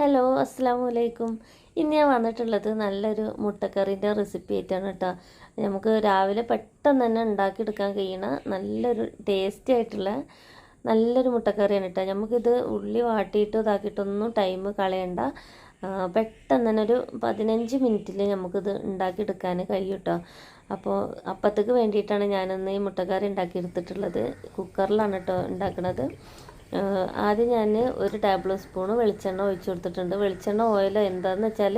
Hello അസ്സാമു അലൈക്കും. ഇന്ന് ഞാൻ വന്നിട്ടുള്ളത് നല്ലൊരു മുട്ടക്കറീൻ്റെ റെസിപ്പി ആയിട്ടാണ് കേട്ടോ. നമുക്ക് രാവിലെ പെട്ടെന്ന് തന്നെ ഉണ്ടാക്കിയെടുക്കാൻ കഴിയണ നല്ലൊരു ടേസ്റ്റി ആയിട്ടുള്ള നല്ലൊരു മുട്ടക്കറിയാണ് കേട്ടോ. നമുക്കിത് ഉള്ളി വാട്ടിയിട്ട് ഇതാക്കിയിട്ടൊന്നും ടൈം കളയണ്ട. പെട്ടെന്ന് തന്നെ ഒരു 15 മിനിറ്റിൽ നമുക്കിത് ഉണ്ടാക്കിയെടുക്കാൻ കഴിയും കേട്ടോ. അപ്പോൾ അപ്പത്തേക്ക് വേണ്ടിയിട്ടാണ് ഞാനൊന്ന് ഈ മുട്ടക്കറി ഉണ്ടാക്കിയെടുത്തിട്ടുള്ളത്. കുക്കറിലാണ് കേട്ടോ ഉണ്ടാക്കുന്നത്. ആദ്യം ഞാൻ ഒരു ടേബിൾ സ്പൂൺ വെളിച്ചെണ്ണ ഒഴിച്ചു കൊടുത്തിട്ടുണ്ട്. വെളിച്ചെണ്ണ ഓയിൽ എന്താണെന്ന് വെച്ചാൽ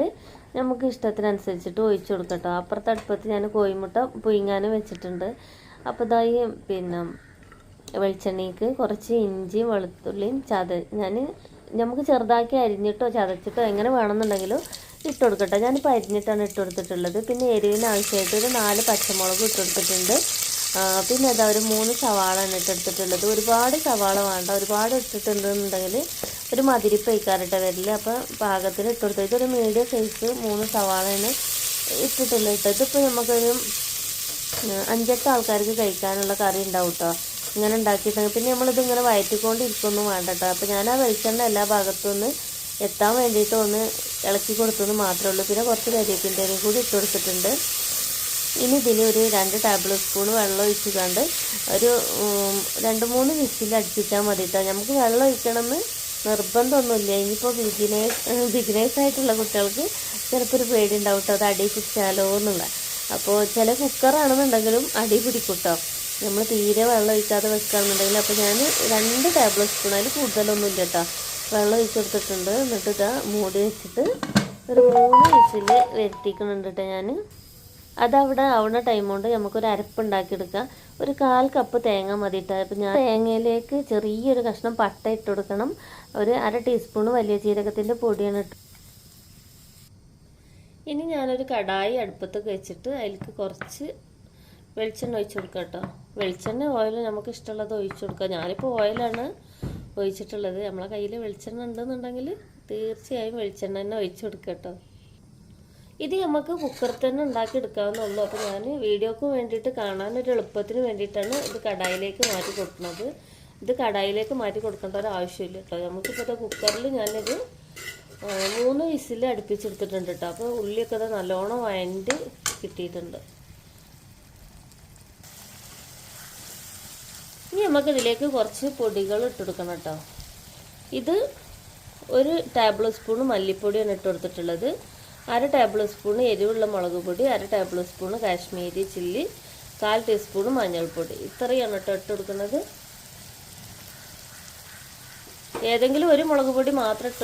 നമുക്ക് ഇഷ്ടത്തിനനുസരിച്ചിട്ട് ഒഴിച്ചു കൊടുക്കട്ടോ. അപ്പുറത്തെ അടുപ്പത്ത് ഞാൻ കോഴിമുട്ട പുഴുങ്ങാനും വെച്ചിട്ടുണ്ട്. അപ്പോൾ ഇതായി വെളിച്ചെണ്ണയ്ക്ക് കുറച്ച് ഇഞ്ചിയും വെളുത്തുള്ളിയും നമുക്ക് ചെറുതാക്കി അരിഞ്ഞിട്ടോ ചതച്ചിട്ടോ എങ്ങനെ വേണമെന്നുണ്ടെങ്കിലും ഇട്ട് കൊടുക്കട്ടെ. ഞാനിപ്പോൾ അരിഞ്ഞിട്ടാണ് ഇട്ട് കൊടുത്തിട്ടുള്ളത്. പിന്നെ എരിവിന് ആവശ്യമായിട്ട് ഒരു 4 പച്ചമുളക് ഇട്ട് കൊടുത്തിട്ടുണ്ട്. പിന്നെ അതാ ഒരു 3 സവാളാണ് ഇട്ടെടുത്തിട്ടുള്ളത്. ഒരുപാട് സവാള വേണ്ട, ഒരുപാട് ഇട്ടിട്ടുണ്ടെന്നുണ്ടെങ്കിൽ ഒരു മതിരിപ്പ് വയ്ക്കാറിട്ട വരില്ല. അപ്പോൾ പാകത്തിന് ഇട്ട് കൊടുത്തത് ഇതൊരു മീഡിയം സൈസ് 3 സവാളയാണ് ഇട്ടിട്ടുള്ളത്. ഇതിപ്പോൾ നമുക്കൊരു 5-8 ആൾക്കാർക്ക് കഴിക്കാനുള്ള കറി ഉണ്ടാവും കേട്ടോ ഇങ്ങനെ ഉണ്ടാക്കിയിട്ടുണ്ടെങ്കിൽ. പിന്നെ നമ്മളിത് ഇങ്ങനെ വയറ്റിക്കൊണ്ടിരിക്കൊന്നും വേണ്ട കേട്ടോ. അപ്പോൾ ഞാൻ ആ വെളിച്ചെണ്ണ എല്ലാ ഭാഗത്തും ഒന്ന് എത്താൻ വേണ്ടിയിട്ട് ഒന്ന് ഇളക്കി കൊടുത്തെന്ന് മാത്രമേ ഉള്ളൂ. പിന്നെ കുറച്ച് കരിവേപ്പിൻ്റെ ഇലയും കൂടി ഇട്ട് കൊടുത്തിട്ടുണ്ട്. ഇനി ഇതിൽ ഒരു 2 ടേബിൾ സ്പൂൺ വെള്ളം ഒഴിച്ചുകൊണ്ട് ഒരു 2-3 വിസിൽ അടുപ്പിച്ചാൽ മതി കേട്ടോ. നമുക്ക് വെള്ളം ഒഴിക്കണമെന്ന് നിർബന്ധമൊന്നുമില്ല. ഇനിയിപ്പോൾ ബിഗിനേഴ്സായിട്ടുള്ള കുട്ടികൾക്ക് ചിലപ്പോൾ ഒരു പേടി ഉണ്ടാവും കേട്ടോ, അത് അടി പിടിച്ചാലോ എന്നുള്ള. അപ്പോൾ ചില കുക്കറാണെന്നുണ്ടെങ്കിലും അടി പിടിക്കും കേട്ടോ നമ്മൾ തീരെ വെള്ളം ഒഴിക്കാതെ വെക്കുകയാണെന്നുണ്ടെങ്കിൽ. അപ്പോൾ ഞാൻ 2 ടേബിൾ സ്പൂൺ, അതിൽ കൂടുതലൊന്നുമില്ല കേട്ടോ, വെള്ളം ഒഴിച്ചെടുത്തിട്ടുണ്ട്. എന്നിട്ട് ഇതാ മൂടി വെച്ചിട്ട് ഒരു 3 വിസിൽ വരുത്തിക്കുന്നുണ്ട് കേട്ടോ ഞാൻ. അതവിടെ ആവുന്ന ടൈം കൊണ്ട് നമുക്കൊരു അരപ്പുണ്ടാക്കിയെടുക്കാം. ഒരു 1/4 കപ്പ് തേങ്ങ മതി ഇട്ടാൽ. അപ്പോൾ ഞാൻ തേങ്ങയിലേക്ക് ചെറിയൊരു കഷ്ണം പട്ട ഇട്ട് കൊടുക്കണം. ഒരു 1/2 ടീസ്പൂൺ വലിയ ജീരകത്തിൻ്റെ പൊടിയാണ് ഇട്ട്. ഇനി ഞാനൊരു കടായി അടുപ്പത്തൊക്കെ വെച്ചിട്ട് അതിലേക്ക് കുറച്ച് വെളിച്ചെണ്ണ ഒഴിച്ചു കൊടുക്കാം കേട്ടോ. വെളിച്ചെണ്ണ ഓയിൽ നമുക്ക് ഇഷ്ടമുള്ളത് ഒഴിച്ചു കൊടുക്കാം. ഞാനിപ്പോൾ ഓയിലാണ് ഒഴിച്ചിട്ടുള്ളത്. നമ്മളെ കയ്യിൽ വെളിച്ചെണ്ണ ഉണ്ടെന്നുണ്ടെങ്കിൽ തീർച്ചയായും വെളിച്ചെണ്ണ തന്നെ ഒഴിച്ചു കൊടുക്കാം കേട്ടോ. ഇത് നമുക്ക് കുക്കറിൽ തന്നെ ഉണ്ടാക്കിയെടുക്കാവുന്നുള്ളൂ. അപ്പോൾ ഞാൻ വീഡിയോക്ക് വേണ്ടിയിട്ട് കാണാനൊരു എളുപ്പത്തിന് വേണ്ടിയിട്ടാണ് ഇത് കടായിലേക്ക് മാറ്റി കൊടുക്കുന്നത്. ഇത് കടായിലേക്ക് മാറ്റി കൊടുക്കേണ്ട ഒരു ആവശ്യമില്ല കേട്ടോ. നമുക്കിപ്പോൾ കുക്കറിൽ ഞാനൊരു 3 വിസിൽ അടുപ്പിച്ചെടുത്തിട്ടുണ്ട് കേട്ടോ. അപ്പോൾ ഉള്ളിയൊക്കെ അത് നല്ലോണം വഴണ്ട് കിട്ടിയിട്ടുണ്ട്. ഇനി നമുക്കിതിലേക്ക് കുറച്ച് പൊടികൾ ഇട്ടെടുക്കണം കേട്ടോ. ഇത് ഒരു ടേബിൾ സ്പൂൺ മല്ലിപ്പൊടിയാണ് ഇട്ട് കൊടുത്തിട്ടുള്ളത്. 1/2 ടേബിൾ സ്പൂൺ എരിവുള്ള മുളക് പൊടി, 1/2 table spoon Kashmiri chilli, 1/4 teaspoon മഞ്ഞൾപ്പൊടി. ഇത്രയാണ് കേട്ടോ ഇട്ട് കൊടുക്കുന്നത്. ഏതെങ്കിലും ഒരു മുളക് പൊടി മാത്രം ഇട്ട്